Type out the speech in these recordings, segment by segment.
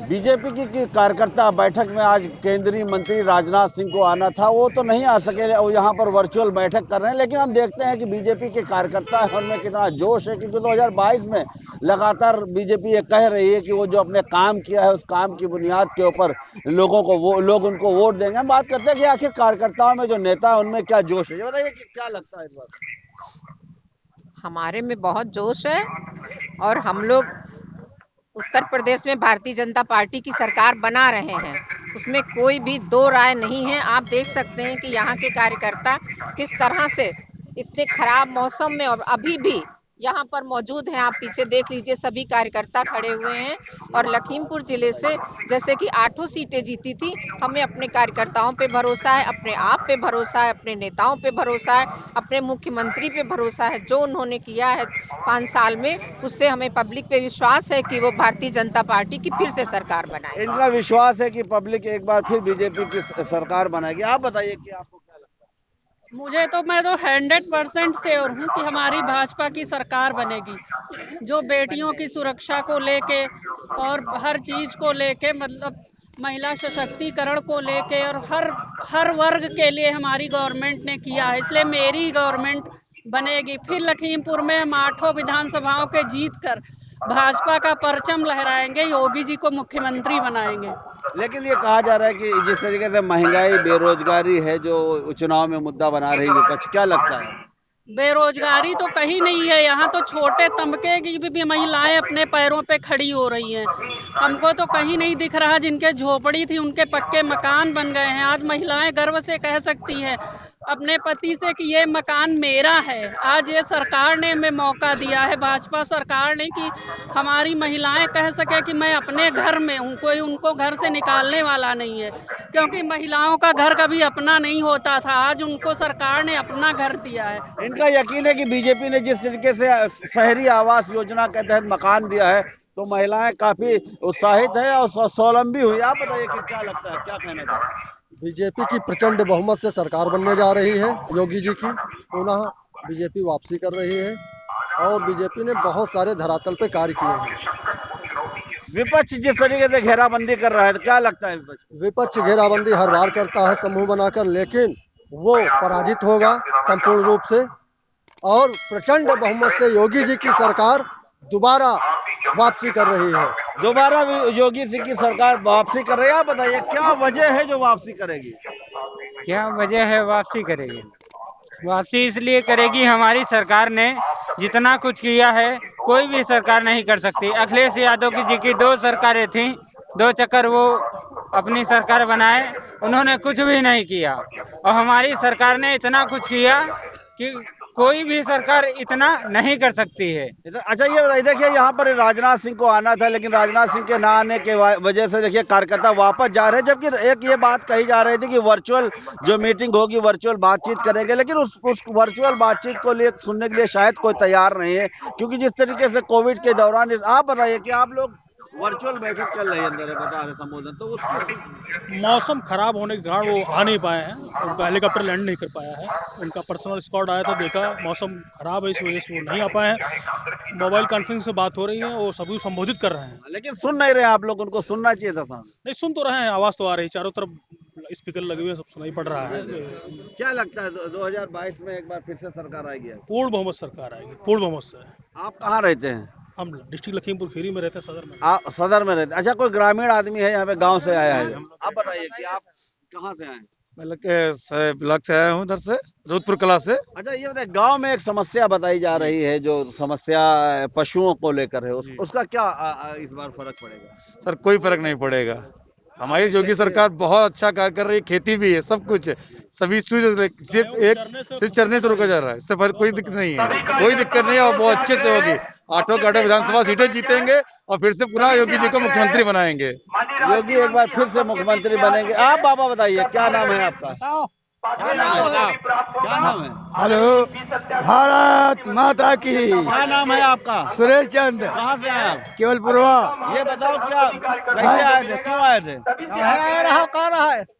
BJP की कार्यकर्ता बैठक में आज केंद्रीय मंत्री राजनाथ सिंह को आना था, वो तो नहीं आ सके, वो यहाँ पर वर्चुअल बैठक कर रहे हैं। लेकिन हम देखते हैं कि बीजेपी के कार्यकर्ता है उनमें कितना जोश है, क्योंकि 2022 में लगातार बीजेपी ये कह रही है कि वो जो अपने काम किया है उस काम की बुनियाद के ऊपर लोग उनको वोट देंगे। हम बात करते हैं कि आखिर कार्यकर्ताओं में जो नेता है उनमें क्या जोश है, ये बताइए कि क्या लगता है इस बार। हमारे में बहुत जोश है और हम लोग उत्तर प्रदेश में भारतीय जनता पार्टी की सरकार बना रहे हैं, उसमें कोई भी दो राय नहीं है। आप देख सकते हैं कि यहाँ के कार्यकर्ता किस तरह से इतने खराब मौसम में और अभी भी यहाँ पर मौजूद हैं। आप पीछे देख लीजिए, सभी कार्यकर्ता खड़े हुए हैं। और लखीमपुर जिले से जैसे कि 8 सीटें जीती थी, हमें अपने कार्यकर्ताओं पे भरोसा है, अपने आप पे भरोसा है, अपने नेताओं पे भरोसा है, अपने मुख्यमंत्री पे भरोसा है। जो उन्होंने किया है 5 साल में, उससे हमें पब्लिक पे विश्वास है कि वो भारतीय जनता पार्टी की फिर से सरकार बनाए। इनका विश्वास है कि पब्लिक एक बार फिर बीजेपी की सरकार बनाएगी। आप बताइए कि आपको क्या लगता है। मैं तो 100% श्योर हूँ कि हमारी भाजपा की सरकार बनेगी। जो बेटियों की सुरक्षा को लेके और हर चीज को लेके, मतलब महिला सशक्तिकरण को लेके और हर वर्ग के लिए हमारी गवर्नमेंट ने किया है, इसलिए मेरी गवर्नमेंट बनेगी। फिर लखीमपुर में हम 8 विधानसभाओं के जीत कर भाजपा का परचम लहराएंगे, योगी जी को मुख्यमंत्री बनाएंगे। लेकिन ये कहा जा रहा है कि जिस तरीके से महंगाई बेरोजगारी है जो चुनाव में मुद्दा बना रही विपक्ष, क्या लगता है। बेरोजगारी तो कहीं नहीं है, यहाँ तो छोटे तबके की भी महिलाएं अपने पैरों पे खड़ी हो रही हैं। हमको तो कहीं नहीं दिख रहा, जिनके झोपड़ी थी उनके पक्के मकान बन गए हैं। आज महिलाएं गर्व से कह सकती हैं अपने पति से कि ये मकान मेरा है। आज ये सरकार ने हमें मौका दिया है, भाजपा सरकार ने, कि हमारी महिलाएं कह सके कि मैं अपने घर में हूँ, कोई उनको घर से निकालने वाला नहीं है। क्योंकि महिलाओं का घर कभी अपना नहीं होता था, आज उनको सरकार ने अपना घर दिया है। इनका यकीन है कि बीजेपी ने जिस तरीके से शहरी आवास योजना के तहत मकान दिया है तो महिलाएं काफी उत्साहित है और स्वावलंबी हुई। आप बताइए कि क्या लगता है, क्या कहना चाहते हैं। बीजेपी की प्रचंड बहुमत से सरकार बनने जा रही है, योगी जी की पुनः बीजेपी वापसी कर रही है और बीजेपी ने बहुत सारे धरातल पे कार्य किए हैं। विपक्ष जिस तरीके से घेराबंदी कर रहा है तो क्या लगता है विपक्ष घेराबंदी हर बार करता है समूह बनाकर, लेकिन वो पराजित होगा संपूर्ण रूप से और प्रचंड बहुमत से योगी जी की सरकार दोबारा वापसी कर रही है। दोबारा योगी सिंह की सरकार वापसी कर रही है। आप बताइए क्या वजह है जो वापसी करेगी। क्या वजह है वापसी करेगी। वापसी इसलिए करेगी, हमारी सरकार ने जितना कुछ किया है कोई भी सरकार नहीं कर सकती। अखिलेश यादव जी की 2 सरकारें थीं, 2 चक्कर वो अपनी सरकार बनाए, उन्होंने कुछ भी नहीं किया। और हमारी सरकार ने इतना कुछ किया कि कोई भी सरकार इतना नहीं कर सकती है। अच्छा ये बताइए, देखिए यहाँ पर राजनाथ सिंह को आना था, लेकिन राजनाथ सिंह के ना आने के वजह से देखिए कार्यकर्ता वापस जा रहे हैं। जबकि एक ये बात कही जा रही थी कि वर्चुअल जो मीटिंग होगी वर्चुअल बातचीत करेंगे, लेकिन उस वर्चुअल बातचीत को लिए सुनने के लिए शायद कोई तैयार नहीं है, क्योंकि जिस तरीके से कोविड के दौरान। आप बताइए कि आप लोग वर्चुअल बैठक चल रही है अंदर बता रहे संबोधन, तो उसकी मौसम खराब होने के कारण वो आ नहीं पाए हैं, उनका हेलीकॉप्टर लैंड नहीं कर पाया है। उनका पर्सनल स्क्वाड आया था, देखा मौसम खराब है, इस वजह से वो नहीं आ पाए हैं। मोबाइल कॉन्फ्रेंस से बात हो रही है, वो सभी संबोधित कर रहे हैं। लेकिन सुन नहीं रहे आप लोग, उनको सुनना चाहिए था सामने। नहीं, सुन तो रहे हैं, आवाज तो आ रही है, चारों तरफ स्पीकर लगे हुए, सब सुनाई पड़ रहा है। क्या लगता है 2022 में एक बार फिर से सरकार आएगी। पूर्ण बहुमत सरकार आएगी, पूर्ण बहुमत से। आप कहाँ रहते हैं। हम डिस्ट्रिक्ट लखीमपुर खीरी में रहते हैं, सदर में। आप सदर में रहते हैं। अच्छा, कोई ग्रामीण आदमी है यहाँ पे, गांव से आया है। आप बताइए कि आप कहाँ से आए। मैं ब्लॉक से आया हूँ, उधर से जोधपुर कला से। अच्छा ये बताइए, गांव में एक समस्या बताई जा रही है, जो समस्या पशुओं को लेकर है, उसका क्या इस बार फर्क पड़ेगा। सर कोई फर्क नहीं पड़ेगा, हमारी योगी सरकार बहुत अच्छा कार्य कर रही है, खेती भी है, सब कुछ है, सभी सिर्फ चरने से रोका जा रहा है, इससे पर कोई दिक्कत नहीं है, कोई दिक्कत नहीं है और बहुत अच्छे से होगी। 8 विधानसभा सीटें जीतेंगे और फिर से पुनः योगी जी को मुख्यमंत्री बनाएंगे। योगी एक बार फिर से मुख्यमंत्री बनेंगे। आप बाबा बताइए क्या नाम है आपका। क्या नाम है। हेलो, भारत माता की। क्या नाम है आपका। सुरेश चंद। कहाँ से आए आप। केवलपुरवा। ये बताओ क्या कैसे आए थे, क्यों आए थे।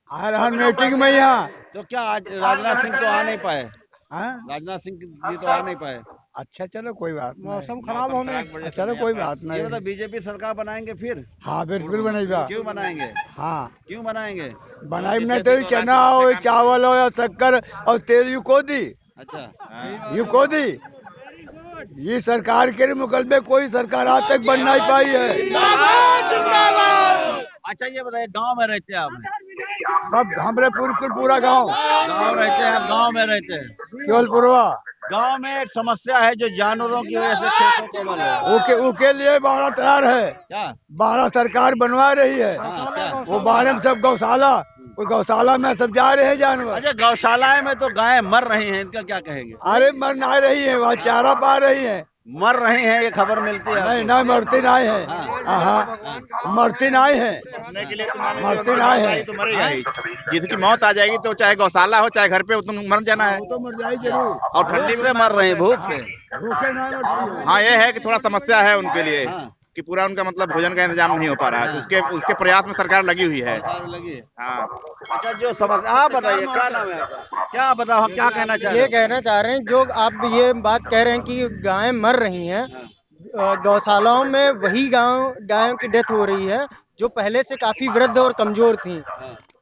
आ रहा मीटिंग में यहाँ। तो क्या आज राजनाथ सिंह तो आ नहीं पाए। राजनाथ सिंह जी तो आ नहीं पाए। अच्छा चलो कोई बात मौसम खराब होने चलो कोई बात ये नहीं। मतलब बीजेपी सरकार बनाएंगे फिर? हाँ बिल्कुल बनेगा। क्यों बनाएंगे? हाँ क्यों बनाएंगे? बनाई नहीं तो चना हो चावल हो या शक्कर और तेल यू को दी अच्छा, यू को दी। ये सरकार के मुकदमे कोई सरकार आज तक बन नहीं पाई है। अच्छा ये बताइए, गांव में रहते हैं आप? सब हमरे पूरा गांव रहते हैं आप? गांव में रहते हैं? केवलपुरवा। गांव में एक समस्या है जो जानवरों की वजह से खेतों को बल है। उके लिए बाड़ा तैयार है। क्या? बाड़ा सरकार बनवा रही है। हाँ, क्या? वो बाड़े में सब गौशाला, वो गौशाला में सब जा रहे हैं जानवर। अच्छा, गौशालाएं में तो गायें मर रही हैं, इनका क्या कहेंगे? अरे मर ना रही है, वहाँ चारा पा रही है। मर रही हैं, ये खबर मिलती है? नहीं नहीं मरती नहीं है। हाँ मरती नहीं है, मरने के लिए तो मान लो मरती नहीं है। तो मरेगा ही। जिसकी मौत आ जाएगी तो चाहे गौशाला हो चाहे घर पे हो तो मर जाना है। वो तो मर जाए जरूर। और ठंडी भूख से मर रहे हैं, भूख से। भूखे नहीं मरती है। हाँ, ये है कि थोड़ा समस्या है उनके लिए हाँ। कि पूरा उनका मतलब भोजन का इंतजाम नहीं हो पा रहा है, तो उसके प्रयास में सरकार लगी हुई है। सरकार लगी है। हाँ, अच्छा, जो समस्या, आप बताइए क्या नाम है आपका? क्या बताओ, हम क्या कहना चाह रहे ये हैं? कहना चाह रहे हैं, जो आप ये बात कह रहे हैं कि गायें मर रही हैं, गौशालाओं में वही गायों की डेथ हो रही है जो पहले से काफी वृद्ध और कमजोर थी।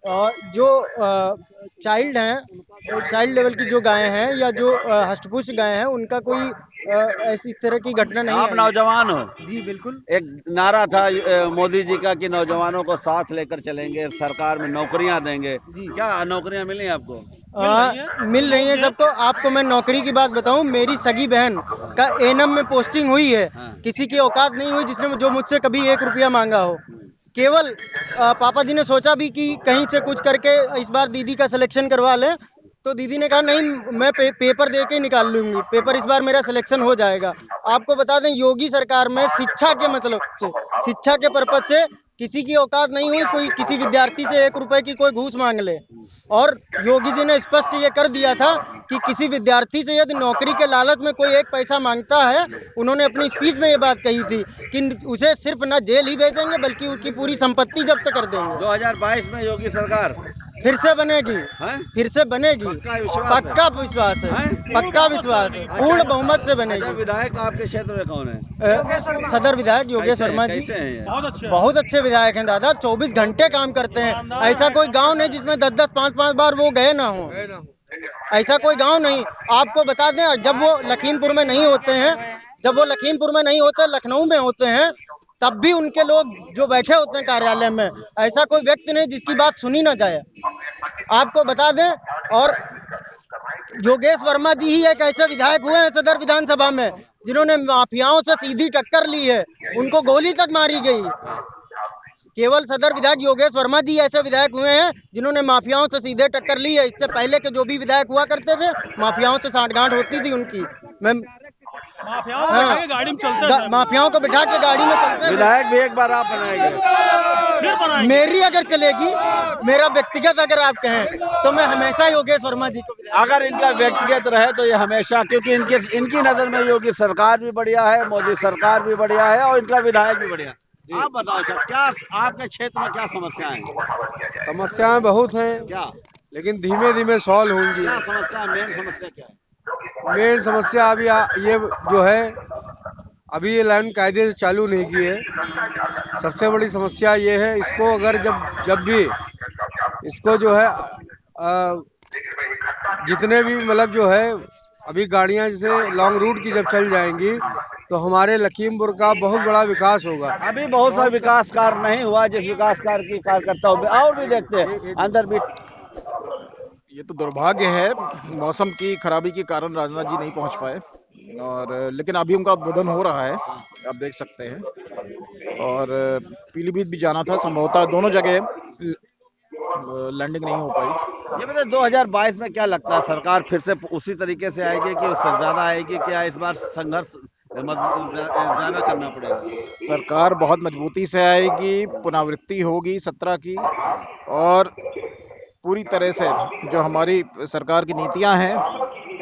और जो चाइल्ड हैं, चाइल्ड लेवल की जो गायें हैं या जो हष्टपुष्ट गायें हैं, उनका कोई ऐसी इस तरह की घटना नहीं आप आई। नौजवान हो? जी बिल्कुल। एक नारा था मोदी जी का कि नौजवानों को साथ लेकर चलेंगे, सरकार में नौकरियां देंगे। क्या नौकरियां मिली आपको? मिल रही है सबको। आपको मैं नौकरी की बात बताऊं, मेरी सगी बहन का एनम में पोस्टिंग हुई है। किसी की औकात नहीं हुई जिसने जो मुझसे कभी 1 रुपया मांगा हो। केवल पापा जी ने सोचा भी कि कहीं से कुछ करके इस बार दीदी का सिलेक्शन करवा लें, तो दीदी ने कहा नहीं, मैं पेपर दे के निकाल लूंगी, पेपर इस बार मेरा सिलेक्शन हो जाएगा। आपको बता दें, योगी सरकार में शिक्षा के मतलब से, शिक्षा के पर्पज से किसी की औकात नहीं हुई कोई किसी विद्यार्थी से 1 रुपए की कोई घूस मांग ले। और योगी जी ने स्पष्ट ये कर दिया था कि किसी विद्यार्थी से यदि नौकरी के लालच में कोई 1 पैसा मांगता है, उन्होंने अपनी स्पीच में ये बात कही थी कि उसे सिर्फ न जेल ही भेजेंगे बल्कि उसकी पूरी संपत्ति जब्त कर देंगे। 2022 में योगी सरकार फिर से बनेगी, हैं? फिर से बनेगी। पक्का विश्वास है, पक्का विश्वास है, पूर्ण बहुमत से अच्छा, बनेगी। विधायक आपके क्षेत्र में कौन है? सदर विधायक योगेश वर्मा जी कैसे हैं ये? बहुत अच्छे विधायक हैं दादा, 24 घंटे काम करते हैं। ऐसा कोई गांव नहीं जिसमें 10-10, 5-5 बार वो गए ना हो। ऐसा कोई गांव नहीं। आपको बता दें, जब वो लखीमपुर में नहीं होते हैं, जब वो लखीमपुर में नहीं होते, लखनऊ में होते हैं, तब भी उनके लोग जो बैठे होते हैं कार्यालय में, ऐसा कोई व्यक्ति नहीं जिसकी बात सुनी ना जाए। आपको बता दें, और योगेश वर्मा जी ही एक ऐसे विधायक हुए हैं सदर विधानसभा में जिन्होंने माफियाओं से सीधी टक्कर ली है, उनको गोली तक मारी गई। केवल सदर विधायक योगेश वर्मा जी ऐसे विधायक हुए हैं जिन्होंने माफियाओं से सीधे टक्कर ली है। इससे पहले के जो भी विधायक हुआ करते थे, माफियाओं से सांठगांठ होती थी उनकी। माफियाओं को बिठा के गाड़ी में चलते। विधायक भी एक बार आप बनाएंगे? मेरी अगर चलेगी, मेरा व्यक्तिगत अगर आप कहें, तो मैं हमेशा योगेश वर्मा जी को। अगर इनका व्यक्तिगत रहे तो ये हमेशा, क्योंकि इनकी नजर में योगी सरकार भी बढ़िया है, मोदी सरकार भी बढ़िया है और इनका विधायक भी बढ़िया। आप बताओ सर, क्या आपके क्षेत्र में क्या समस्याएं हैं? समस्याएं बहुत हैं, क्या लेकिन धीमे धीमे सॉल्व होंगी। क्या समस्या, मेन समस्या क्या है? मेन समस्या अभी ये जो है, अभी ये लाइन कायदे से चालू नहीं की है। सबसे बड़ी समस्या ये है, इसको अगर जब भी इसको जो है जितने भी मतलब जो है अभी गाड़ियां जैसे लॉन्ग रूट की जब चल जाएंगी तो हमारे लखीमपुर का बहुत बड़ा विकास होगा। अभी बहुत सा विकास कार्य नहीं हुआ, जिस विकास कार्य की कार्यकर्ताओं में और भी देखते हैं अंदर भी। ये तो दुर्भाग्य है, मौसम की खराबी के कारण राजनाथ जी नहीं पहुंच पाए, और लेकिन अभी उनका उद्बोधन हो रहा है, आप देख सकते हैं। और पीलीभीत भी जाना था, संभवतः दोनों जगह लैंडिंग नहीं हो पाई। ये बताइए, 2022 में क्या लगता है, सरकार फिर से उसी तरीके से आएगी कि उससे ज्यादा आएगी? क्या इस बार संघर्ष ज्यादा करना पड़ेगा? सरकार बहुत मजबूती से आएगी, पुनरावृत्ति होगी 17 की, और पूरी तरह से जो हमारी सरकार की नीतियां हैं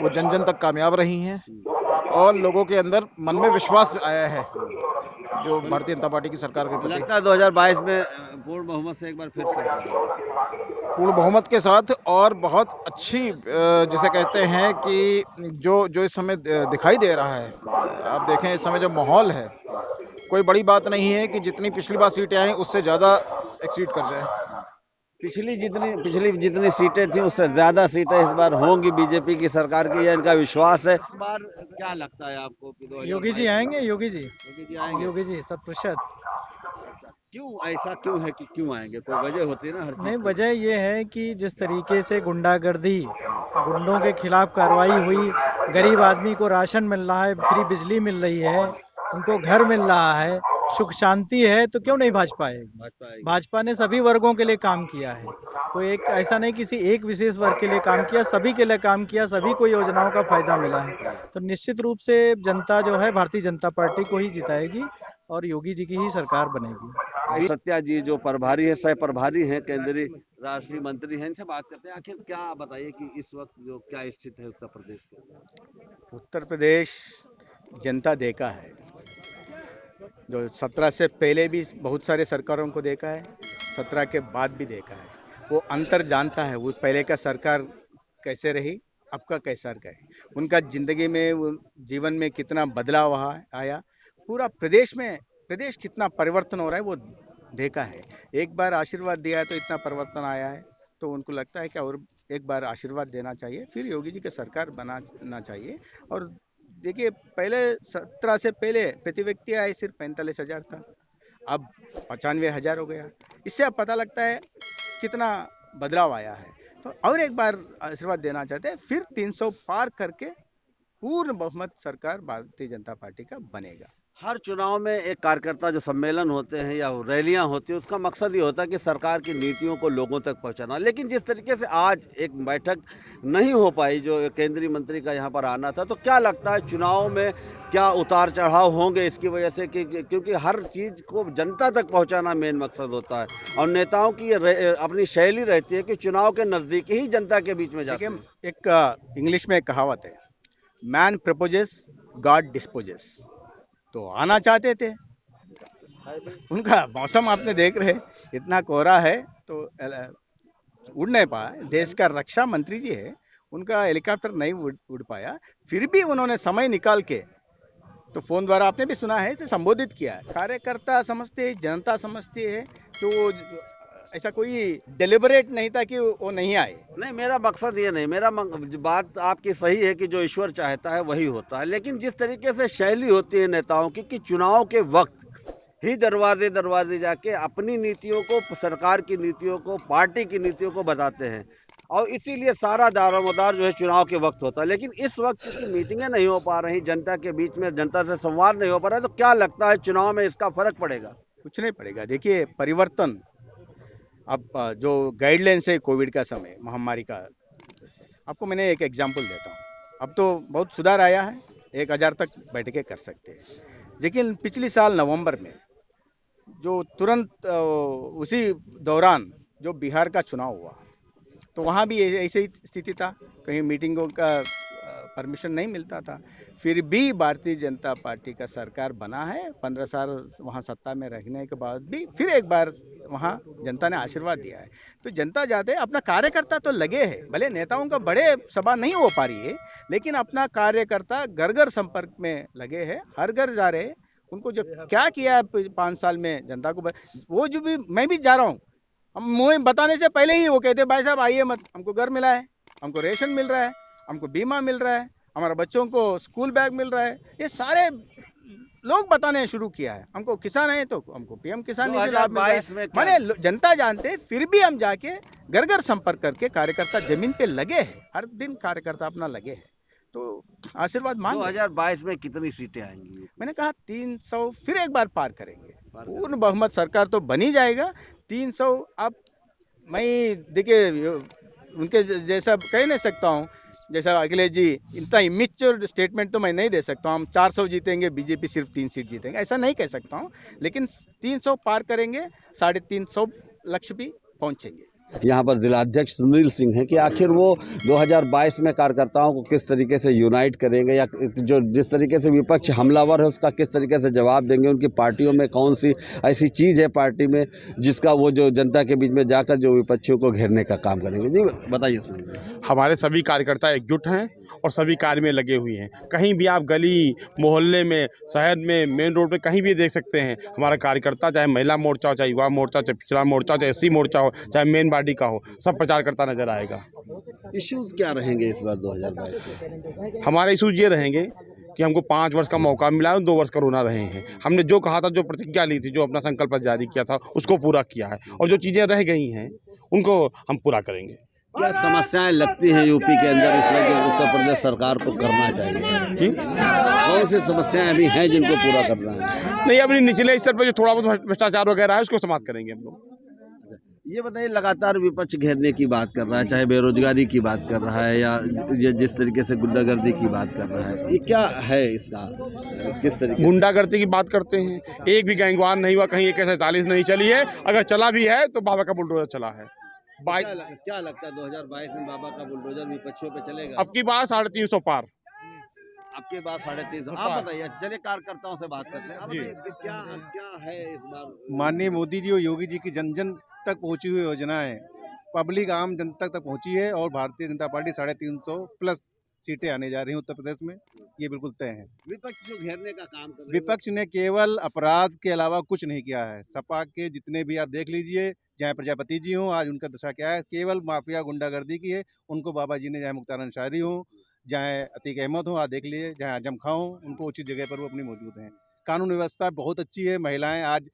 वो जन जन तक कामयाब रही हैं, और लोगों के अंदर मन में विश्वास आया है जो भारतीय जनता पार्टी की सरकार के प्रति। लगता है 2022 में पूर्ण बहुमत से एक बार फिर से पूर्ण बहुमत के साथ और बहुत अच्छी जिसे कहते हैं कि जो इस समय दिखाई दे रहा है, आप देखें इस समय जो माहौल है, कोई बड़ी बात नहीं है कि जितनी पिछली बार सीटें आई उससे ज़्यादा एक्सीड कर जाए। पिछली जितनी सीटें थी उससे ज्यादा सीटें इस बार होंगी बीजेपी की सरकार की, यह इनका विश्वास है। इस बार क्या लगता है आपको कि 2022 योगी जी आएंगे, योगी जी आएंगे? योगी जी 100%। क्यों ऐसा क्यों है कि क्यों आएंगे? कोई वजह होती है ना हर चीज नहीं, की। वजह ये है कि जिस तरीके से गुंडागर्दी, गुंडों के खिलाफ कार्रवाई हुई, गरीब आदमी को राशन मिल रहा है, फ्री बिजली मिल रही है, उनको घर मिल रहा है, सुख शांति है, तो क्यों नहीं भाजपा आएगी? भाजपा ने सभी वर्गों के लिए काम किया है, कोई एक ऐसा नहीं किसी एक विशेष वर्ग के लिए काम किया, सभी के लिए काम किया, सभी को योजनाओं का फायदा मिला है। तो निश्चित रूप से जनता जो है भारतीय जनता पार्टी को ही जिताएगी और योगी जी की ही सरकार बनेगी। सत्या जी जो प्रभारी है, सह प्रभारी हैं, केंद्रीय राष्ट्रीय मंत्री हैं, इनसे बात करते हैं। आखिर क्या बताइए कि इस वक्त जो क्या स्थिति है उत्तर प्रदेश के? उत्तर प्रदेश जनता देखा है, जो 17 से पहले भी बहुत सारे सरकारों को देखा है, 17 के बाद भी देखा है, वो अंतर जानता है। वो पहले का सरकार कैसे रही, अब का कैसा गए, उनका जिंदगी में जीवन में कितना बदलाव आया, पूरा प्रदेश कितना परिवर्तन हो रहा है वो देखा है। एक बार आशीर्वाद दिया है तो इतना परिवर्तन आया है, तो उनको लगता है कि और एक बार आशीर्वाद देना चाहिए, फिर योगी जी की सरकार बनाना चाहिए। और देखिए, पहले 17 से पहले प्रति व्यक्ति आय सिर्फ 45,000 था, अब 95,000 हो गया। इससे अब पता लगता है कितना बदलाव आया है। तो और एक बार आशीर्वाद देना चाहते हैं, फिर 300 पार करके पूर्ण बहुमत सरकार भारतीय जनता पार्टी का बनेगा। हर चुनाव में एक कार्यकर्ता जो सम्मेलन होते हैं या रैलियां होती हैं, उसका मकसद ये होता है कि सरकार की नीतियों को लोगों तक पहुंचाना। लेकिन जिस तरीके से आज एक बैठक नहीं हो पाई, जो केंद्रीय मंत्री का यहाँ पर आना था, तो क्या लगता है चुनाव में क्या उतार चढ़ाव होंगे इसकी वजह से? क्योंकि हर चीज को जनता तक पहुंचाना मेन मकसद होता है और नेताओं की अपनी शैली रहती है कि चुनाव के नजदीक ही जनता के बीच में जाते हैं। एक इंग्लिश में एक कहावत है, मैन प्रपोजेस गॉड डिस्पोजेस। तो आना चाहते थे, उनका मौसम आपने देख रहे, इतना कोहरा है तो उड़ नहीं पाया। देश का रक्षा मंत्री जी है, उनका हेलीकॉप्टर नहीं उड़ पाया, फिर भी उन्होंने समय निकाल के, तो फोन द्वारा आपने भी सुना है, तो संबोधित किया है। कार्यकर्ता समझते हैं, जनता समझती है, तो ऐसा कोई डेलिबरेट नहीं था कि वो नहीं आए। नहीं, मेरा मकसद ये नहीं, मेरा बात आपकी सही है कि जो ईश्वर चाहता है वही होता है, लेकिन जिस तरीके से शैली होती है नेताओं की कि चुनाव के वक्त ही दरवाजे जाके अपनी नीतियों को, सरकार की नीतियों को, पार्टी की नीतियों को बताते हैं और इसीलिए सारा दारोमदार जो है चुनाव के वक्त होता है। लेकिन इस वक्त क्योंकि मीटिंगें नहीं हो पा रही, जनता के बीच में जनता से संवाद नहीं हो पा रहा है, तो क्या लगता है चुनाव में इसका फर्क पड़ेगा? कुछ नहीं पड़ेगा। देखिए, परिवर्तन अब जो गाइडलाइंस है कोविड का समय, महामारी का, आपको मैंने एक एग्जांपल देता हूँ। अब तो बहुत सुधार आया है, 1000 तक बैठकें कर सकते हैं, लेकिन पिछले साल नवंबर में जो तुरंत उसी दौरान जो बिहार का चुनाव हुआ, तो वहाँ भी ऐसे ही स्थिति था, कहीं मीटिंगों का परमिशन नहीं मिलता था, फिर भी भारतीय जनता पार्टी का सरकार बना है। 15 साल वहाँ सत्ता में रहने के बाद भी फिर एक बार वहाँ जनता ने आशीर्वाद दिया है। तो जनता जाते, अपना कार्यकर्ता तो लगे हैं, भले नेताओं का बड़े सभा नहीं हो पा रही है, लेकिन अपना कार्यकर्ता घर घर संपर्क में लगे हैं, हर घर जा रहे हैं। उनको जो क्या किया है 5 साल में जनता को, वो जो भी मैं भी जा रहा हूँ, हम मुझे बताने से पहले ही वो कहते, भाई साहब आइए मत, हमको घर मिला है, हमको रेशन मिल रहा है, हमको बीमा मिल रहा है, हमारे बच्चों को स्कूल बैग मिल रहा है। ये सारे लोग बताने शुरू किया है। हमको किसान है तो हमको पीएम किसान निधि लाभ मिल रहा है। माने जनता जानते, फिर भी हम जाके घर घर संपर्क करके कार्यकर्ता जमीन पे लगे हैं, हर दिन कार्यकर्ता अपना लगे हैं, तो आशीर्वाद मांग। 2022 में कितनी सीटें आएंगी? मैंने कहा 300 फिर एक बार पार करेंगे, पूर्ण बहुमत सरकार तो बन ही जाएगा। 300 अब मैं देखिए उनके जैसा कह नहीं सकता हूँ, जैसा अखिलेश जी, इतना इमेच्योर स्टेटमेंट तो मैं नहीं दे सकता हूँ। हम 400 जीतेंगे, बीजेपी सिर्फ 3 सीट जीतेंगे, ऐसा नहीं कह सकता हूँ, लेकिन 300 पार करेंगे, 350 लक्ष्य भी पहुँचेंगे। यहाँ पर जिलाध्यक्ष सुनील सिंह हैं कि आखिर वो 2022 में कार्यकर्ताओं को किस तरीके से यूनाइट करेंगे या जो जिस तरीके से विपक्ष हमलावर है उसका किस तरीके से जवाब देंगे। उनकी पार्टियों में कौन सी ऐसी चीज़ है पार्टी में जिसका वो जो जनता के बीच में जाकर जो विपक्षियों को घेरने का काम करेंगे। जी बताइए। हमारे सभी कार्यकर्ता एकजुट हैं और सभी कार्य में लगे हुए हैं। कहीं भी आप गली मोहल्ले में, शहर में, मेन रोड पे कहीं भी देख सकते हैं हमारा कार्यकर्ता, चाहे महिला मोर्चा हो, चाहे युवा मोर्चा, चाहे पिछड़ा मोर्चा, चाहे एससी मोर्चा हो, चाहे मेन बॉडी का हो, सब प्रचार करता नजर आएगा। इश्यूज क्या रहेंगे इस बार 2022 में? हमारे इशूज ये रहेंगे कि हमको 5 वर्ष का मौका मिला है, 2 वर्ष कोरोना रहे हैं। हमने जो कहा था, जो प्रतिज्ञा ली थी, जो अपना संकल्प जारी किया था, उसको पूरा किया है और जो चीज़ें रह गई हैं उनको हम पूरा करेंगे। क्या समस्याएं लगती हैं यूपी के अंदर इसमें जो उत्तर प्रदेश सरकार को करना चाहिए? कौन सी समस्याएं अभी हैं जिनको पूरा करना है? नहीं, अभी निचले स्तर पर जो थोड़ा बहुत भ्रष्टाचार वगैरह है उसको समाप्त करेंगे हम लोग। ये बताइए, लगातार विपक्ष घेरने की बात कर रहा है, चाहे बेरोजगारी की बात कर रहा है या ये जिस तरीके से गुंडागर्दी की बात कर रहा है, ये क्या है इसका, किस तरीके? गुंडागर्दी की बात करते हैं, एक भी गैंगवार नहीं हुआ, कहीं 147 नहीं चली है, अगर चला भी है तो बाबा का बुलडोजर चला है। क्या लगता है 2022 में बाबा का बुलडोजर विपक्षियों पे चलेगा? अब की बात 350 पार। आपके बात 350। आप बताइए, चलिए कार्यकर्ताओं से बात करते हैं। आप बताइए क्या है इस बार? माननीय मोदी जी और योगी जी की जन जन तक पहुंची हुई योजनाएं पब्लिक आम जनता तक पहुंची है और भारतीय जनता पार्टी 350 प्लस सीटें आने जा रही हैं उत्तर प्रदेश में, ये बिल्कुल तय है। विपक्ष जो घेरने का काम कर रहे हैं, विपक्ष ने केवल अपराध के अलावा कुछ नहीं किया है। सपा के जितने भी आप देख लीजिए, चाहे प्रजापति जी हों, आज उनका दशा क्या है, केवल माफिया गुंडागर्दी की है। उनको बाबा जी ने, चाहे मुख्तार अंसारी हो, चाहे अतीक अहमद हो, आप देख लीजिए, चाहे आजम खां हो, उनको उचित जगह पर वो अपनी मौजूद हैं। कानून व्यवस्था बहुत अच्छी है। महिलाएं आज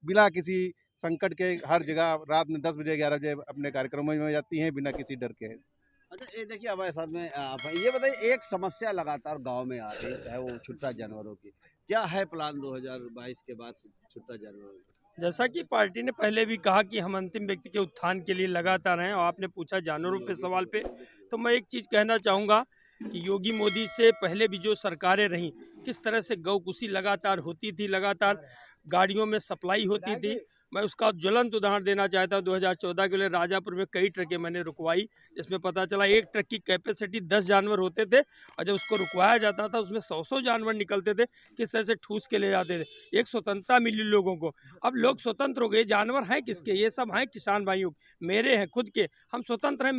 बिना किसी संकट के हर जगह रात में 10 बजे 11 बजे अपने कार्यक्रमों में जाती हैं बिना किसी डर के। अच्छा, ये देखिए हमारे साथ में आप ये बताइए, एक समस्या लगातार गांव में आ रही है, चाहे वो छुट्टा जानवरों की, क्या है प्लान 2022 के बाद छुट्टा जानवरों की? जैसा कि पार्टी ने पहले भी कहा कि हम अंतिम व्यक्ति के उत्थान के लिए लगातार हैं, और आपने पूछा जानवरों पे सवाल पे, तो मैं एक चीज़ कहना चाहूँगा कि योगी मोदी से पहले भी जो सरकारें रहीं, किस तरह से गौकुशी लगातार होती थी, लगातार गाड़ियों में सप्लाई होती थी। मैं उसका ज्वलंत उदाहरण देना चाहता हूँ। 2014 के लिए राजापुर में कई ट्रकें मैंने रुकवाई, जिसमें पता चला एक ट्रक की कैपेसिटी 10 जानवर होते थे और जब उसको रुकवाया जाता था उसमें 100 जानवर निकलते थे। किस तरह से ठूस के ले जाते थे। एक स्वतंत्रता मिली लोगों को। अब लोग स्वतंत्र हो गए। जानवर हैं किसके? ये सब हैं किसान भाइयों, मेरे हैं खुद के। हम स्वतंत्र हैं,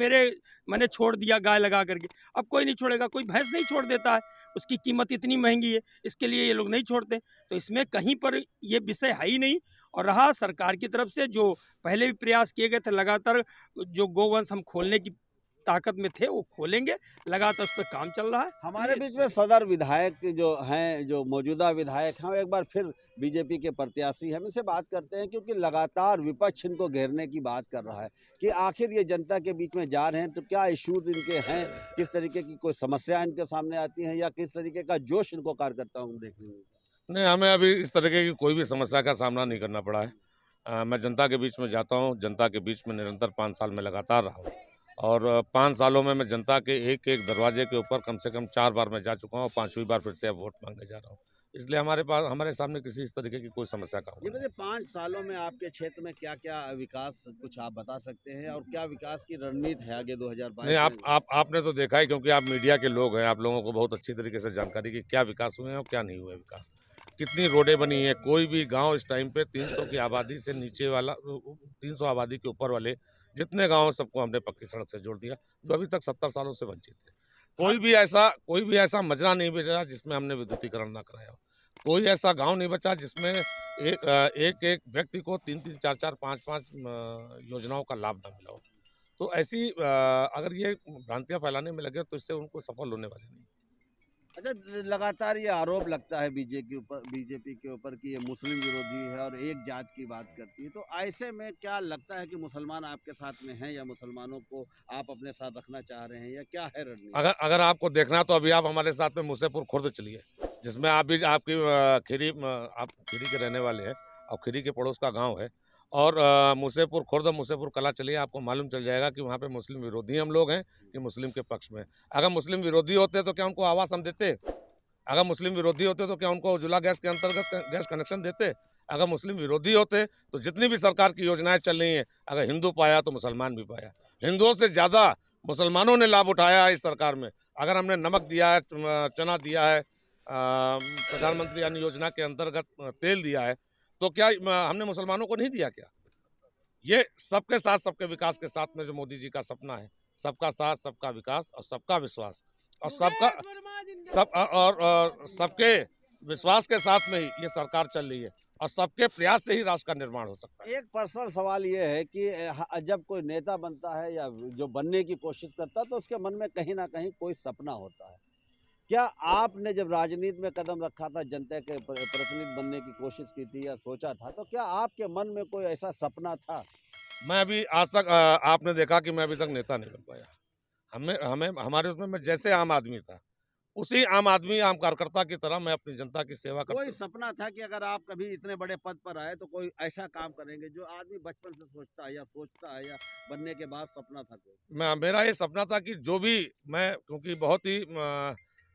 मैंने छोड़ दिया गाय लगा करके। अब कोई नहीं छोड़ेगा, कोई भैंस नहीं छोड़ देता है, उसकी कीमत इतनी महंगी है, इसके लिए ये लोग नहीं छोड़ते। तो इसमें कहीं पर ये विषय है ही नहीं। और रहा सरकार की तरफ से जो पहले भी प्रयास किए गए थे, लगातार जो गोवंश हम खोलने की ताकत में थे वो खोलेंगे, लगातार उस पर काम चल रहा है। हमारे बीच में सदर विधायक जो हैं, जो मौजूदा विधायक हैं, एक बार फिर बीजेपी के प्रत्याशी, हम इनसे बात करते हैं क्योंकि लगातार विपक्ष इनको घेरने की बात कर रहा है कि आखिर ये जनता के बीच में जा रहे हैं तो क्या इश्यूज इनके हैं, किस तरीके की कोई समस्या इनके सामने आती है या किस तरीके का जोश इनको कार्यकर्ताओं को देखने में? नहीं, हमें अभी इस तरीके की कोई भी समस्या का सामना नहीं करना पड़ा है। मैं जनता के बीच में जाता हूँ, जनता के बीच में निरंतर 5 साल में लगातार रहा हूँ और 5 सालों में मैं जनता के एक एक दरवाजे के ऊपर कम से कम 4 बार मैं जा चुका हूँ और 5वीं बार फिर से अब वोट मांगने जा रहा हूँ। इसलिए हमारे सामने किसी इस तरीके की कोई समस्या का ये बताइए, 5 सालों में आपके क्षेत्र में क्या क्या विकास कुछ आप बता सकते हैं और क्या विकास की रणनीति है आगे 2022? नहीं, आपने तो देखा है क्योंकि आप मीडिया के लोग हैं, आप लोगों को बहुत अच्छी तरीके से जानकारी कि क्या विकास हुए हैं और क्या नहीं हुए विकास, कितनी रोडें बनी है। कोई भी गांव इस टाइम पे 300 की आबादी से नीचे वाला, 300 आबादी के ऊपर वाले जितने गांव सबको हमने पक्की सड़क से जोड़ दिया, जो अभी तक 70 सालों से वंचित थे। कोई भी ऐसा मजरा नहीं बचा जिसमें हमने विद्युतीकरण ना कराया हो। कोई ऐसा गांव नहीं बचा जिसमें एक व्यक्ति को 3-3, 4-4, 5-5 योजनाओं का लाभ ना मिला हो। तो ऐसी अगर ये भ्रांतियाँ फैलाने में लगे तो इससे उनको सफल होने वाले नहीं। अच्छा, लगातार ये आरोप लगता है बीजेपी के ऊपर कि ये मुस्लिम विरोधी है और एक जात की बात करती है, तो ऐसे में क्या लगता है कि मुसलमान आपके साथ में हैं या मुसलमानों को आप अपने साथ रखना चाह रहे हैं या क्या है रणनीति? अगर आपको देखना तो अभी आप हमारे साथ में मुसेपुर खुर्द चलिए, जिसमें आप खीरी के रहने वाले हैं और खीरी के पड़ोस का गाँव है। और मुसेपुर खुर्द, मुसेपुर कला चलिए, आपको मालूम चल जाएगा कि वहाँ पे मुस्लिम विरोधी हम लोग हैं कि मुस्लिम के पक्ष में। अगर मुस्लिम विरोधी होते तो क्या उनको आवास हम देते? अगर मुस्लिम विरोधी होते तो क्या उनको उज्ज्वला गैस के अंतर्गत गैस कनेक्शन देते? अगर मुस्लिम विरोधी होते तो जितनी भी सरकार की योजनाएं चल रही हैं, अगर हिंदू पाया तो मुसलमान भी पाया। हिंदुओं से ज़्यादा मुसलमानों ने लाभ उठाया है इस सरकार में। अगर हमने नमक दिया है, चना दिया है, प्रधानमंत्री अन्न योजना के अंतर्गत तेल दिया है, तो क्या हमने मुसलमानों को नहीं दिया क्या? ये सबके साथ सबके विकास के साथ में जो मोदी जी का सपना है, सबका साथ सबका विकास और सबका विश्वास और सबके विश्वास के साथ में ही ये सरकार चल रही है और सबके प्रयास से ही राष्ट्र का निर्माण हो सकता है। एक पर्सनल सवाल ये है कि जब कोई नेता बनता है या जो बनने की कोशिश करता है तो उसके मन में कहीं ना कहीं कोई सपना होता है। क्या आपने जब राजनीति में कदम रखा था, जनता के प्रतिनिधि बनने की कोशिश की थी या सोचा था, तो क्या आपके मन में कोई ऐसा सपना था? मैं अभी आज तक आपने देखा कि मैं अभी तक नेता नहीं बन पाया। हमारे उसमें मैं जैसे आम आदमी था, उसी आम आदमी, आम कार्यकर्ता की तरह मैं अपनी जनता की सेवा करता। कोई सपना था कि अगर आप कभी इतने बड़े पद पर आए तो कोई ऐसा काम करेंगे जो आदमी बचपन से सोचता है या बनने के बाद सपना था कोई? मेरा ये सपना था कि जो भी मैं, क्योंकि बहुत ही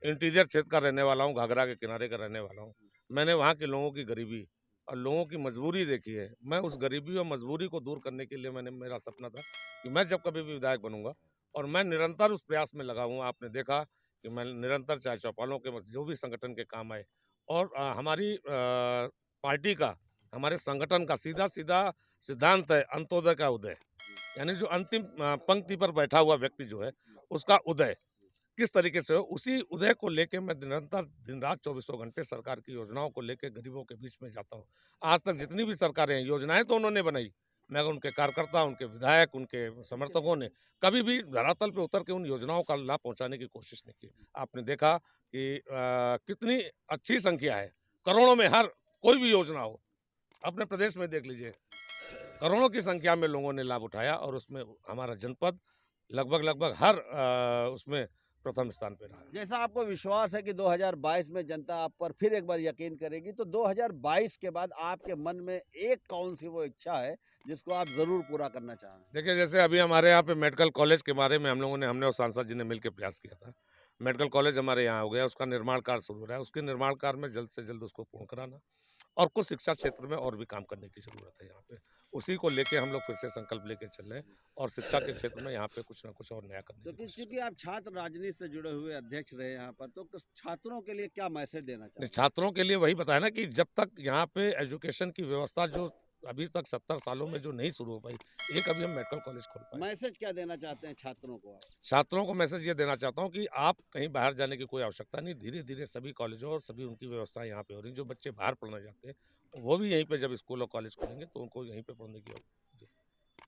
इंटीरियर क्षेत्र का रहने वाला हूँ, घाघरा के किनारे का रहने वाला हूँ, मैंने वहाँ के लोगों की गरीबी और लोगों की मजबूरी देखी है। मैं उस गरीबी और मजबूरी को दूर करने के लिए मेरा सपना था कि मैं जब कभी भी विधायक बनूंगा, और मैं निरंतर उस प्रयास में लगा हूँ। आपने देखा कि मैं निरंतर चाहे चौपालों के जो भी संगठन के काम आए, और हमारी पार्टी का, हमारे संगठन का सीधा सिद्धांत है अंत्योदय का उदय, यानी जो अंतिम पंक्ति पर बैठा हुआ व्यक्ति जो है उसका उदय किस तरीके से हो, उसी उदय को लेके मैं निरंतर दिन रात 24 घंटे सरकार की योजनाओं को लेके गरीबों के बीच में जाता हूँ। आज तक जितनी भी सरकारें हैं, योजनाएं तो उन्होंने बनाई, मगर उनके कार्यकर्ता, उनके विधायक, उनके समर्थकों ने कभी भी धरातल पे उतर के उन योजनाओं का लाभ पहुंचाने की कोशिश नहीं की। आपने देखा कि कितनी अच्छी संख्या है, करोड़ों में हर कोई भी योजना हो, अपने प्रदेश में देख लीजिए, करोड़ों की संख्या में लोगों ने लाभ उठाया, और उसमें हमारा जनपद लगभग हर उसमें प्रथम स्थान पे रहा। जैसा आपको विश्वास है कि 2022 में जनता आप पर फिर एक बार यकीन करेगी, तो 2022 के बाद आपके मन में एक कौन सी वो इच्छा है जिसको आप जरूर पूरा करना चाहें? देखिए, जैसे अभी हमारे यहाँ पे मेडिकल कॉलेज के बारे में हमने और सांसद जी ने मिलकर प्रयास किया था। मेडिकल कॉलेज हमारे यहाँ हो गया, उसका निर्माण कार्य शुरू हो रहा है। उसके निर्माण कार्य में जल्द से जल्द उसको पूर्ण कराना, और कुछ शिक्षा क्षेत्र में और भी काम करने की जरूरत है यहाँ पे। उसी को लेके हम लोग फिर से संकल्प लेके चल रहे हैं, और शिक्षा के क्षेत्र में यहाँ पे कुछ ना कुछ और नया करने की कोशिश। क्योंकि आप छात्र राजनीति से जुड़े हुए अध्यक्ष रहे यहाँ पर, तो छात्रों के लिए क्या मैसेज देना चाहते हैं? छात्रों के लिए वही बताया ना कि जब तक यहाँ पे एजुकेशन की व्यवस्था जो अभी तक 70 सालों में जो नहीं शुरू हो पाई, एक अभी हम मेडिकल कॉलेज खोल पाए। मैसेज क्या देना चाहते हैं छात्रों को? छात्रों को मैसेज ये देना चाहता हूँ कि आप कहीं बाहर जाने की कोई आवश्यकता नहीं। धीरे धीरे सभी कॉलेजों और सभी उनकी व्यवस्था यहाँ पे हो रही है। जो बच्चे बाहर पढ़ना चाहते हैं वो भी यहीं पे, जब स्कूल और कॉलेज खुलेंगे तो उनको यहीं पे पढ़ने की।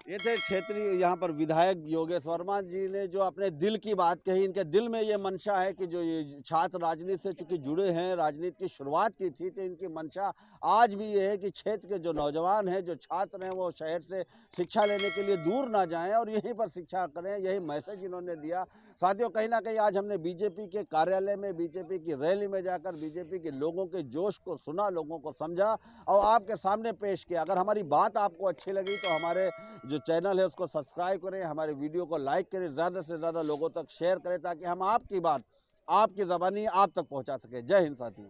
ये थे क्षेत्रीय यहाँ पर विधायक योगेश वर्मा जी ने जो अपने दिल की बात कही। इनके दिल में ये मंशा है कि जो ये छात्र राजनीति से चूंकि जुड़े हैं, राजनीति की शुरुआत की थी, तो इनकी मंशा आज भी ये है कि क्षेत्र के जो नौजवान हैं, जो छात्र हैं, वो शहर से शिक्षा लेने के लिए दूर ना जाएं और यहीं पर शिक्षा करें। यही मैसेज इन्होंने दिया। साथियों, कहीं ना कहीं आज हमने बीजेपी के कार्यालय में, बीजेपी की रैली में जाकर बीजेपी के लोगों के जोश को सुना, लोगों को समझा और आपके सामने पेश किया। अगर हमारी बात आपको अच्छी लगी तो हमारे जो चैनल है उसको सब्सक्राइब करें, हमारे वीडियो को लाइक करें, ज़्यादा से ज़्यादा लोगों तक शेयर करें, ताकि हम आपकी बात, आपकी ज़बानी आप तक पहुंचा सकें। जय हिंद साथियों।